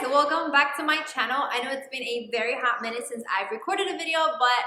guys, welcome back to my channel. I know it's been a very hot minute since I've recorded a video, but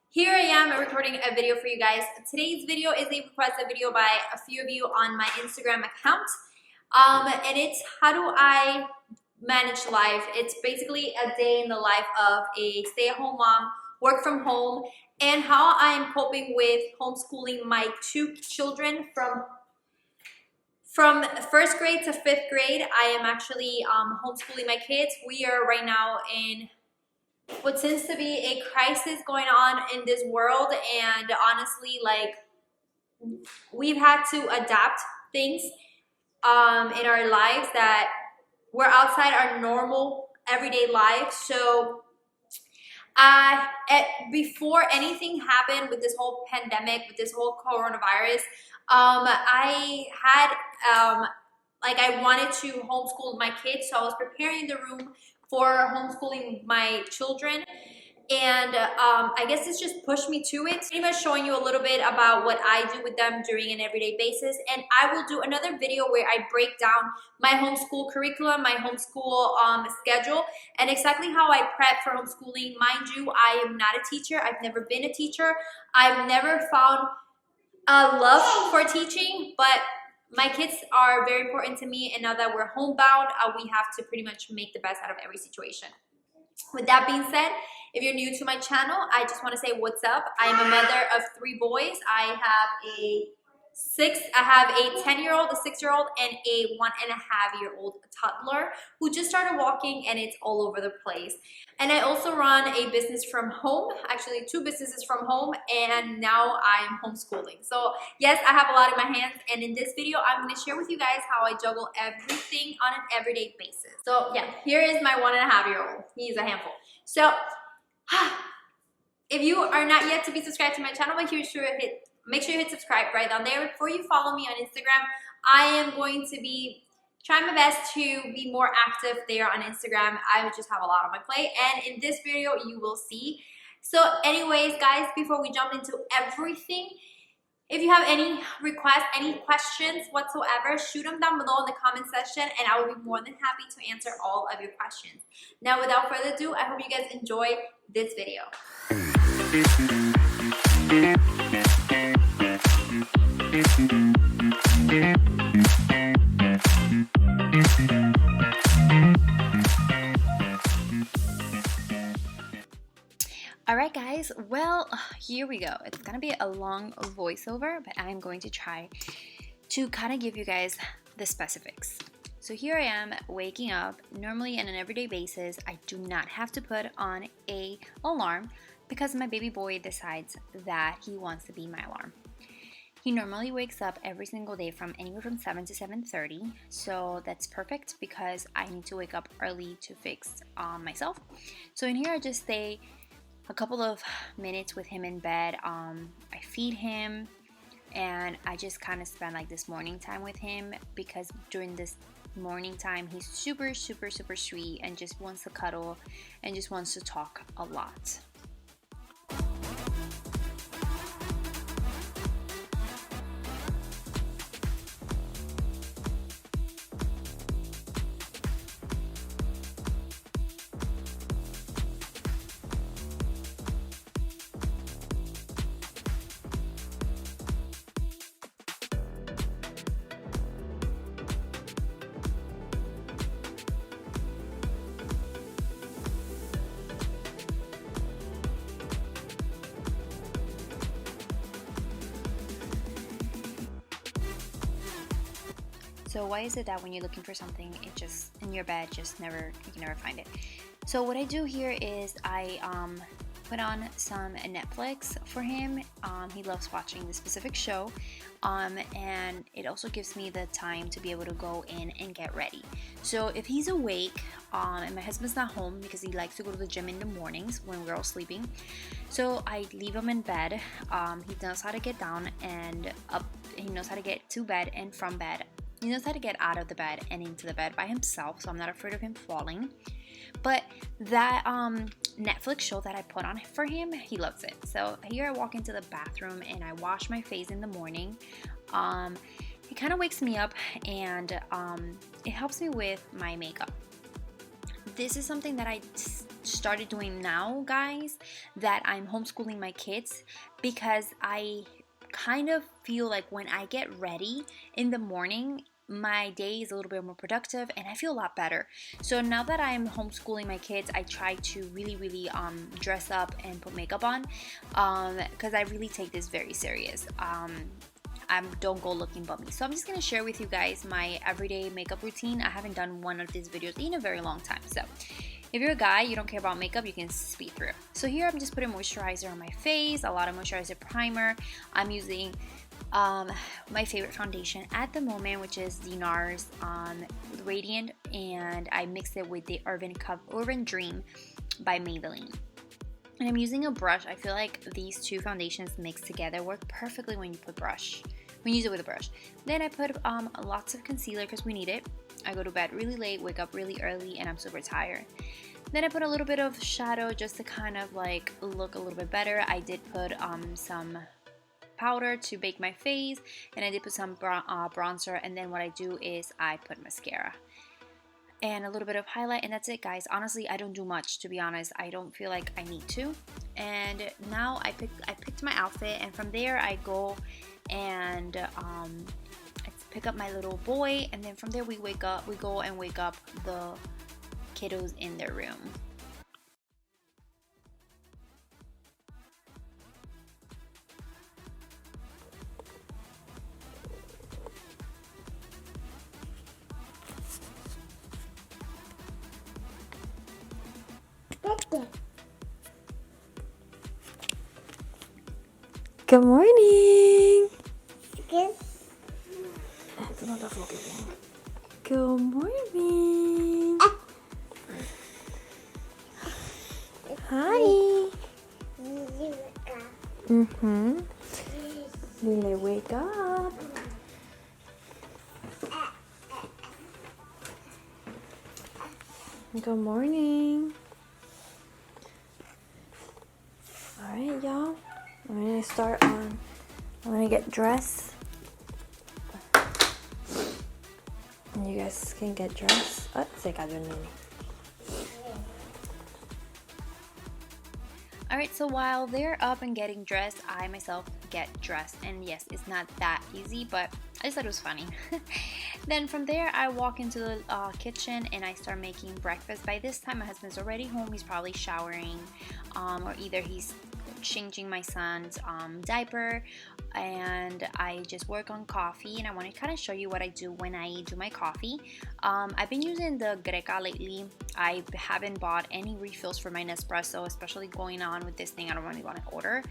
here I am recording a video for you guys. Today's video is a requested video by a few of you on my Instagram account, and it's how do I manage life. It's basically a day in the life of a stay-at-home mom, work from home, and how I am coping with homeschooling my two children from first grade to fifth grade. I am actually homeschooling my kids. We are right now in what seems to be a crisis going on in this world, and honestly, like, we've had to adapt things in our lives that were outside our normal everyday life. So before anything happened with this whole pandemic, with this whole coronavirus, I had I wanted to homeschool my kids, so I was preparing the room for homeschooling my children, and I guess this just pushed me to it. Pretty much showing you a little bit about what I do with them during an everyday basis, and I will do another video where I break down my homeschool curriculum, my homeschool schedule, and exactly how I prep for homeschooling. Mind you, I am not a teacher. I've never been a teacher. I've never found a love for teaching, but my kids are very important to me, and now that we're homebound, we have to pretty much make the best out of every situation. With that being said, if you're new to my channel, I just want to say what's up. I am a mother of 3 boys. I have a 10-year-old, a 6-year-old, and a 1.5-year-old toddler who just started walking, and it's all over the place. And I also run a business from home, actually 2 businesses from home, and now I'm homeschooling. So yes, I have a lot in my hands, and in this video, I'm going to share with you guys how I juggle everything on an everyday basis. So yeah, here is my 1.5-year-old. He's a handful. So if you are not yet to be subscribed to my channel, make sure you hit subscribe right down there. Before you follow me on Instagram, I am going to be trying my best to be more active there on Instagram. I just have a lot on my plate, and in this video you will see. So anyways, guys, before we jump into everything, if you have any requests, any questions whatsoever, shoot them down below in the comment section, and I will be more than happy to answer all of your questions. Now, without further ado, I hope you guys enjoy this video. Alright guys, well, here we go. It's gonna be a long voiceover, but I'm going to try to kind of give you guys the specifics. So here I am waking up. Normally on an everyday basis, I do not have to put on an alarm because my baby boy decides that he wants to be my alarm. He normally wakes up every single day from anywhere from 7 to 7:30, so that's perfect because I need to wake up early to fix myself. So in here I just stay a couple of minutes with him in bed. I feed him, and I just kind of spend like this morning time with him, because during this morning time he's super sweet and just wants to cuddle and just wants to talk a lot. So why is it that when you're looking for something, it just in your bed you can never find it? So what I do here is I put on some Netflix for him. He loves watching this specific show, and it also gives me the time to be able to go in and get ready. So if he's awake, and my husband's not home because he likes to go to the gym in the mornings when we're all sleeping, so I leave him in bed. He knows how to get down and up. He knows how to get to bed and from bed. He knows how to get out of the bed and into the bed by himself, so I'm not afraid of him falling. But that Netflix show that I put on for him, he loves it. So here I walk into the bathroom and I wash my face in the morning. It kind of wakes me up, and it helps me with my makeup. this is something that I started doing now, guys, that I'm homeschooling my kids, because I kind of feel like when I get ready in the morning, my day is a little bit more productive and I feel a lot better. So now that I'm homeschooling my kids, I try to really dress up and put makeup on, because I really take this very serious. I don't go looking bummy. So I'm just gonna share with you guys my everyday makeup routine. I haven't done one of these videos in a very long time, so if you're a guy, you don't care about makeup, you can speed through. So here I'm just putting moisturizer on my face, a lot of moisturizer primer. I'm using my favorite foundation at the moment, which is the NARS Radiant, and I mix it with the Urban Dream by Maybelline. And I'm using a brush. I feel like these two foundations mixed together work perfectly when you use it with a brush. Then I put lots of concealer because we need it. I go to bed really late, wake up really early, and I'm super tired. Then I put a little bit of shadow just to kind of like look a little bit better. I did put some powder to bake my face, and I did put some bronzer, and then what I do is I put mascara and a little bit of highlight, and that's it, guys. Honestly, I don't do much, to be honest. I don't feel like I need to. And now I picked my outfit, and from there I go and I pick up my little boy, and then from there we go and wake up the kiddos in their room. Good morning. Good morning. Hi. Lily, wake up. Good morning. All right, y'all. I'm gonna get dressed. And you guys can get dressed. Alright, so while they're up and getting dressed, I myself get dressed. And yes, it's not that easy, but I just thought it was funny. Then from there, I walk into the kitchen and I start making breakfast. By this time, my husband's already home. He's probably showering, or either he's changing my son's diaper, and I just work on coffee. And I want to kind of show you what I do when I do my coffee. I've been using the Greca lately. I haven't bought any refills for my Nespresso, especially going on with this thing. I don't really want to order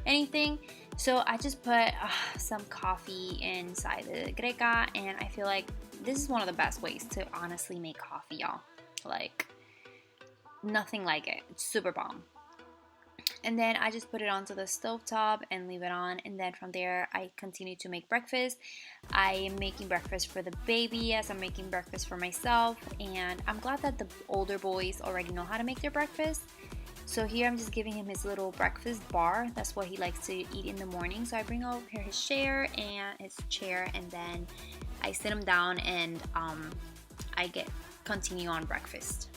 anything, so I just put some coffee inside the Greca, and I feel like this is one of the best ways to honestly make coffee, y'all. Like, nothing like it. It's super bomb. And then I just put it onto the stovetop and leave it on, and then from there I continue to make breakfast. I am making breakfast for the baby as I'm making breakfast for myself, and I'm glad that the older boys already know how to make their breakfast. So here I'm just giving him his little breakfast bar. That's what he likes to eat in the morning. So I bring over here his chair, and then I sit him down, and I continue on breakfast.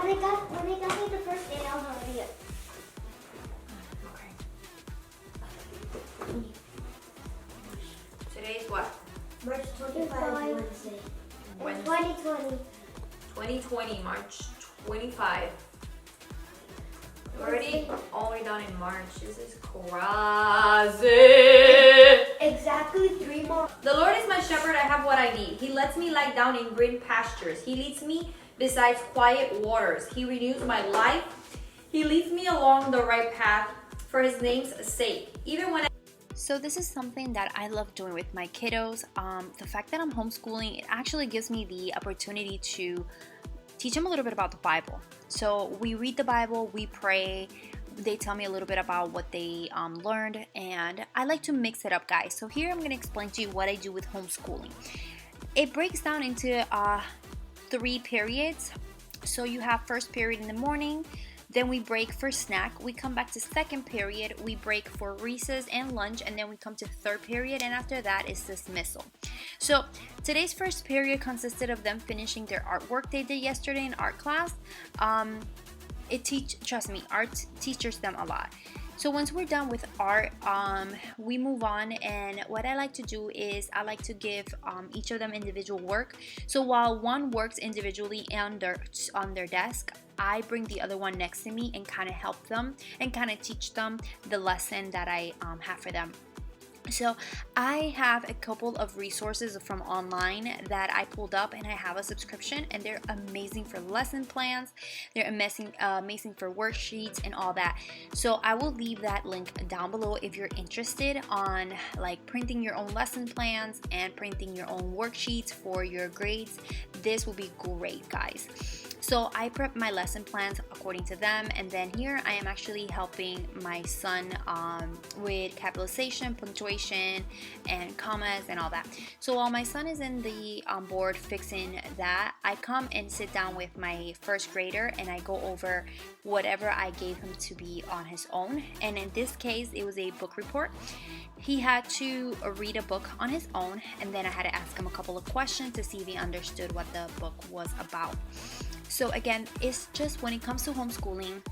they got me the first day, I was already up. Okay. Today's what? March 25, Wednesday. Wednesday. 2020. 2020, March 25. We're already all the way down in March. This is crazy. Exactly 3 more. The Lord is my shepherd, I have what I need. He lets me lie down in green pastures. He leads me beside quiet waters. He renews my life. He leads me along the right path for his name's sake. Even when So this is something that I love doing with my kiddos. The fact that I'm homeschooling, it actually gives me the opportunity to teach them a little bit about the Bible. So we read the Bible, we pray, they tell me a little bit about what they learned, and I like to mix it up, guys. So here I'm going to explain to you what I do with homeschooling. It breaks down into 3 periods. So you have first period in the morning, then we break for snack, we come back to second period, we break for recess and lunch, and then we come to third period, and after that is dismissal. So today's first period consisted of them finishing their artwork they did yesterday in art class. Trust me, art teaches them a lot. So once we're done with art, we move on, and what I like to do is I like to give each of them individual work. So while one works individually on their desk, I bring the other one next to me and kind of help them and kind of teach them the lesson that I have for them. So I have a couple of resources from online that I pulled up, and I have a subscription, and they're amazing for lesson plans. They're amazing for worksheets and all that. So I will leave that link down below if you're interested on like printing your own lesson plans and printing your own worksheets for your grades. This will be great, guys. So I prep my lesson plans according to them, and then here I am actually helping my son with capitalization, punctuation, and commas and all that. So while my son is in the board fixing that, I come and sit down with my first grader and I go over whatever I gave him to be on his own. And in this case, it was a book report. He had to read a book on his own, and then I had to ask him a couple of questions to see if he understood what the book was about. So again, it's just when it comes to homeschooling,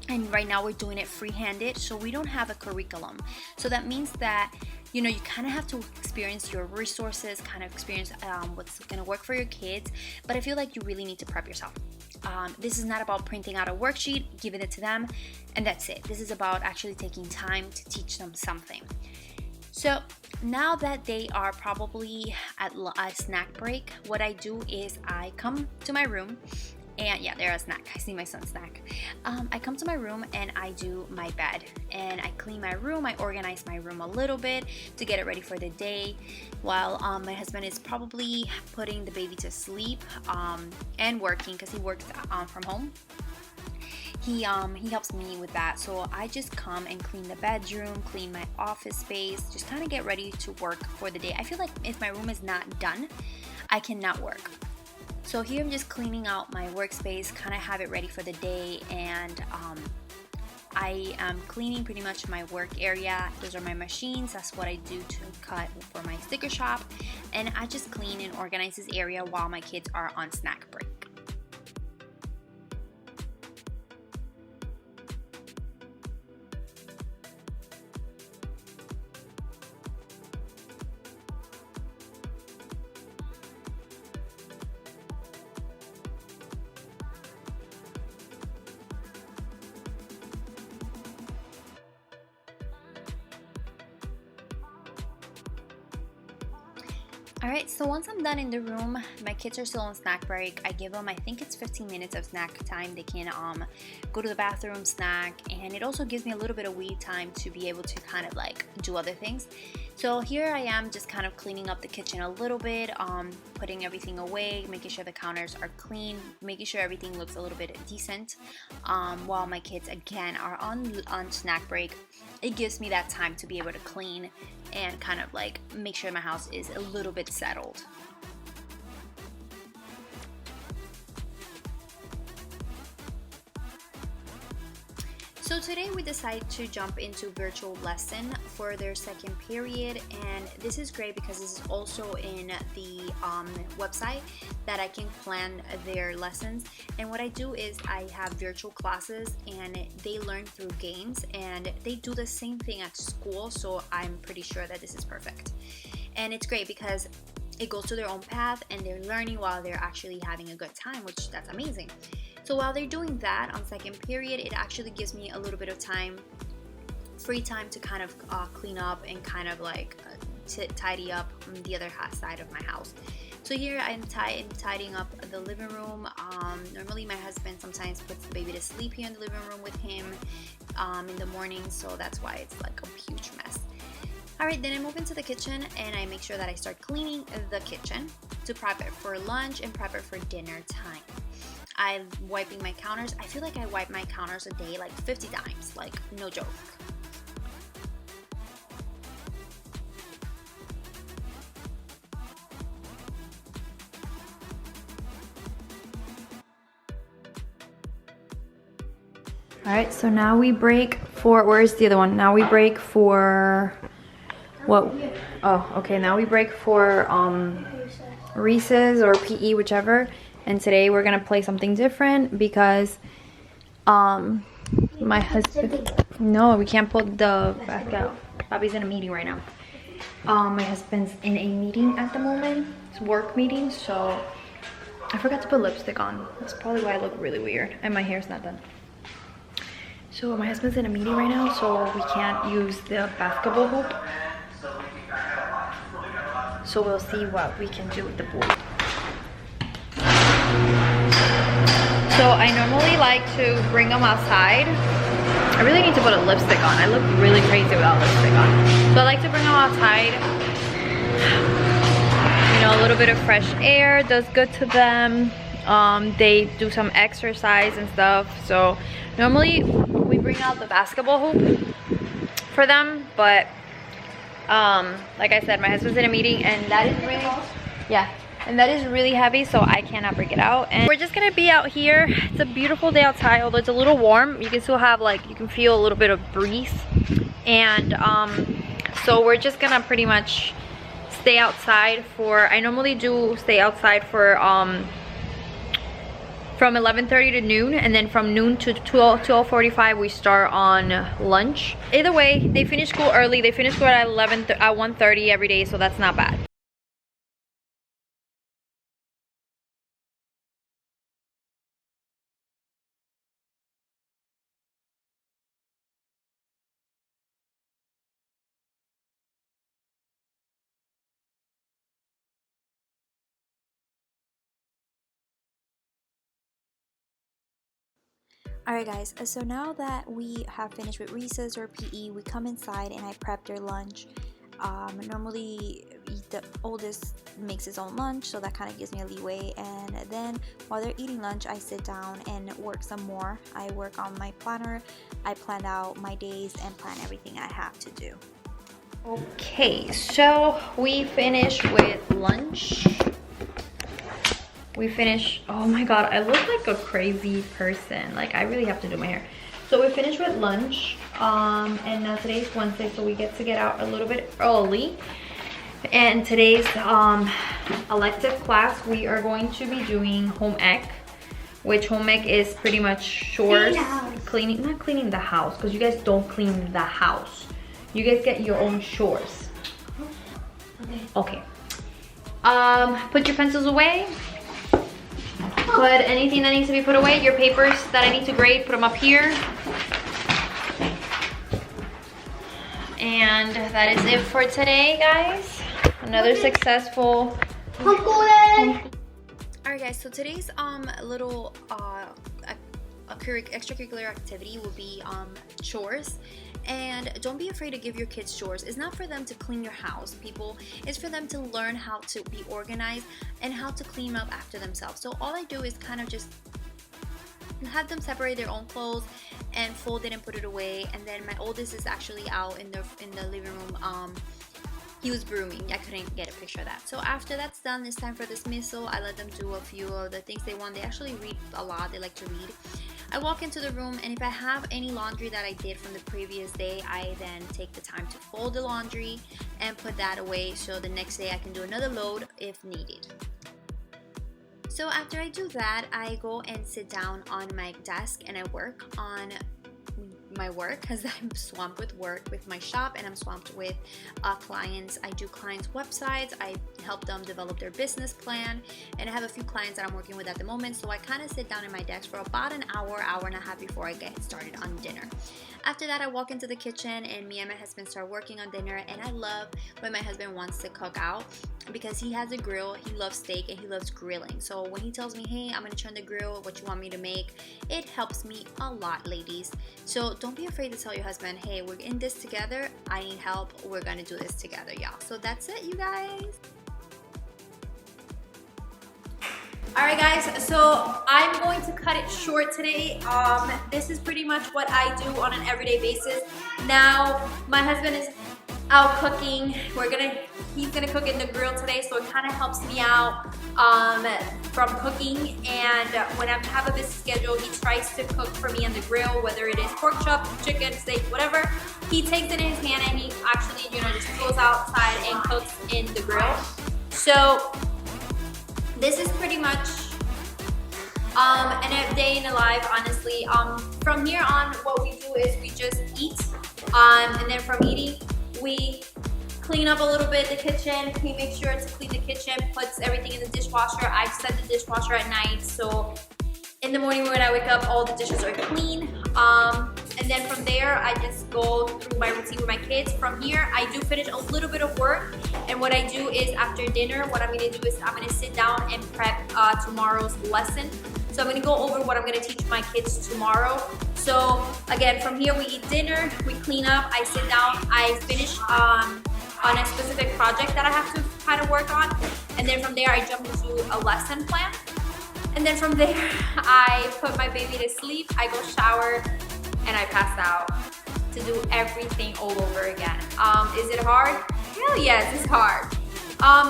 and right now we're doing it free-handed, so we don't have a curriculum. So that means that, you know, you kind of have to experience your resources, kind of experience what's going to work for your kids, but I feel like you really need to prep yourself. This is not about printing out a worksheet, giving it to them, and that's it. This is about actually taking time to teach them something. So now that they are probably at a snack break, what I do is I come to my room, and yeah, they're a snack. I see my son snack. I come to my room and I do my bed, and I clean my room. I organize my room a little bit to get it ready for the day, while my husband is probably putting the baby to sleep and working because he works from home. He helps me with that, so I just come and clean the bedroom, clean my office space, just kind of get ready to work for the day. I feel like if my room is not done, I cannot work. So here I'm just cleaning out my workspace, kind of have it ready for the day, and I am cleaning pretty much my work area. Those are my machines. That's what I do to cut for my sticker shop, and I just clean and organize this area while my kids are on snack break. Alright, so once I'm done in the room, my kids are still on snack break. I give them, I think it's 15 minutes of snack time. They can go to the bathroom, snack, and it also gives me a little bit of weed time to be able to kind of like do other things. So here I am just kind of cleaning up the kitchen a little bit, putting everything away, making sure the counters are clean, making sure everything looks a little bit decent, while my kids again are on snack break. It gives me that time to be able to clean and kind of like make sure my house is a little bit settled. So So today we decided to jump into virtual lesson for their second period, and this is great because this is also in the website that I can plan their lessons. And what I do is I have virtual classes and they learn through games, and they do the same thing at school, so I'm pretty sure that this is perfect. And it's great because it goes to their own path and they're learning while they're actually having a good time, which that's amazing. So while they're doing that on second period, it actually gives me a little bit of time, free time to kind of clean up and kind of like tidy up the other side of my house. So here I'm tidying up the living room. Normally my husband sometimes puts the baby to sleep here in the living room with him in the morning, so that's why it's like a huge mess. Alright, then I move into the kitchen and I make sure that I start cleaning the kitchen to prep it for lunch and prep it for dinner time. I'm wiping my counters. I feel like I wipe my counters a day like 50 times, like no joke. Alright, so now we break for, where's the other one? Now we break for, what? Oh, okay, now we break for recess or PE, whichever. And today we're gonna play something different because my husband, no, we can't put the basket out. Bobby's in a meeting right now. My husband's in a meeting at the moment. It's a work meeting, so I forgot to put lipstick on. That's probably why I look really weird and my hair's not done. So my husband's in a meeting right now, so we can't use the basketball hoop. So we'll see what we can do with the board. So I normally like to bring them outside. I really need to put a lipstick on. I look really crazy without lipstick on. So I like to bring them outside. You know, a little bit of fresh air does good to them. They do some exercise and stuff. So normally we bring out the basketball hoop for them, but like I said, my husband's in a meeting and that is really, yeah. And that is really heavy, so I cannot break it out. And we're just gonna be out here. It's a beautiful day outside, although it's a little warm. You can still have like, you can feel a little bit of breeze. And so we're just gonna pretty much stay outside for, I normally do stay outside for from 11:30 to noon, and then from noon to 12:45 we start on lunch. Either way, they finish school early. They finish school at 1:30 every day, so that's not bad. Alright guys, so now that we have finished with recess or PE, we come inside and I prep their lunch. Normally the oldest makes his own lunch, so that kind of gives me a leeway, and then while they're eating lunch I sit down and work some more. I work on my planner, I plan out my days and plan everything I have to do. Okay, so we finished with lunch. We finished, oh my god, I look like a crazy person. Like, I really have to do my hair. So we finished with lunch, and now today's Wednesday, so we get to get out a little bit early. And today's elective class, we are going to be doing home ec, which home ec is pretty much chores, cleaning, not cleaning the house, because you guys don't clean the house. You guys get your own chores. Okay. Put your pencils away. Put anything that needs to be put away. Your papers that I need to grade, put them up here. And that is it for today, guys. Another successful Homeschooling. Alright guys, so today's little extracurricular activity will be chores. And don't be afraid to give your kids chores. It's not for them to clean your house, people. It's for them to learn how to be organized and how to clean up after themselves. So all I do is kind of just have them separate their own clothes and fold it and put it away. And then my oldest is actually out in the living room. He was brooming. I couldn't get a picture of that. So after that's done, it's time for dismissal. I let them do a few of the things they want. They actually read a lot. They like to read. I walk into the room, and if I have any laundry that I did from the previous day, I then take the time to fold the laundry and put that away so the next day I can do another load if needed. So after I do that, I go and sit down on my desk and I work on my work because I'm swamped with work with my shop, and I'm swamped with clients. I do clients' websites, I help them develop their business plan, and I have a few clients that I'm working with at the moment, so I kind of sit down in my desk for about an hour and a half before I get started on dinner. After that, I walk into the kitchen and me and my husband start working on dinner, and I love when my husband wants to cook out because he has a grill, he loves steak, and he loves grilling. So when he tells me, hey, I'm gonna turn the grill, what you want me to make, it helps me a lot, ladies. So don't be afraid to tell your husband, hey, we're in this together, I need help, we're gonna do this together, y'all. So that's it, you guys. Alright guys, so I'm going to cut it short today. This is pretty much what I do on an everyday basis. Now, my husband is out cooking. He's gonna cook in the grill today, so it kind of helps me out from cooking. And when I have a busy schedule, he tries to cook for me on the grill, whether it is pork chop, chicken, steak, whatever. He takes it in his hand and he actually, just goes outside and cooks in the grill. So this is pretty much a day in the life, honestly. From here on, what we do is we just eat, and then from eating, we clean up a little bit the kitchen. He makes sure to clean the kitchen, puts everything in the dishwasher. I set the dishwasher at night, so in the morning when I wake up, all the dishes are clean. And then from there, I just go through my routine with my kids. From here, I do finish a little bit of work. And what I do is after dinner, what I'm gonna do is I'm gonna sit down and prep tomorrow's lesson. So I'm gonna go over what I'm gonna teach my kids tomorrow. So again, from here we eat dinner, we clean up, I sit down, I finish on a specific project that I have to kind of work on. And then from there, I jump into a lesson plan. And then from there, I put my baby to sleep, I go shower, and I pass out to do everything all over again. Is it hard? Hell yes, it's hard.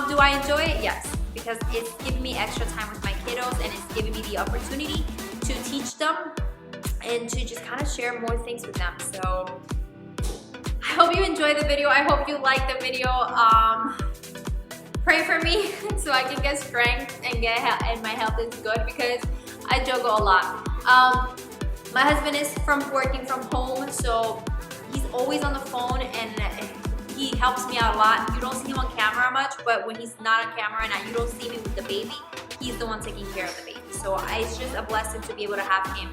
Do I enjoy it? Yes, because it's giving me extra time with my kiddos, and it's giving me the opportunity to teach them and to just kind of share more things with them. So I hope you enjoyed the video. I hope you liked the video. Pray for me so I can get strength and get help, and my health is good because I juggle a lot. My husband is working from home, so he's always on the phone, and he helps me out a lot. You don't see him on camera much, but when he's not on camera and you don't see me with the baby, he's the one taking care of the baby. So it's just a blessing to be able to have him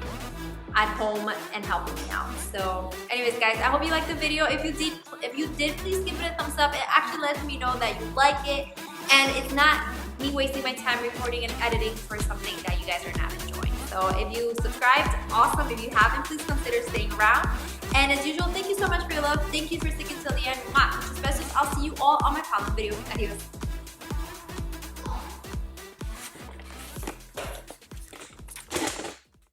at home and helping me out. So anyways guys, I hope you liked the video. If you did, please give it a thumbs up. It actually lets me know that you like it, and it's not me wasting my time recording and editing for something that you guys are not enjoying. So if you subscribed, awesome. If you haven't, please consider staying around. And as usual, thank you so much for your love. Thank you for sticking till the end. Muchas besos. I'll see you all on my following video. Adios.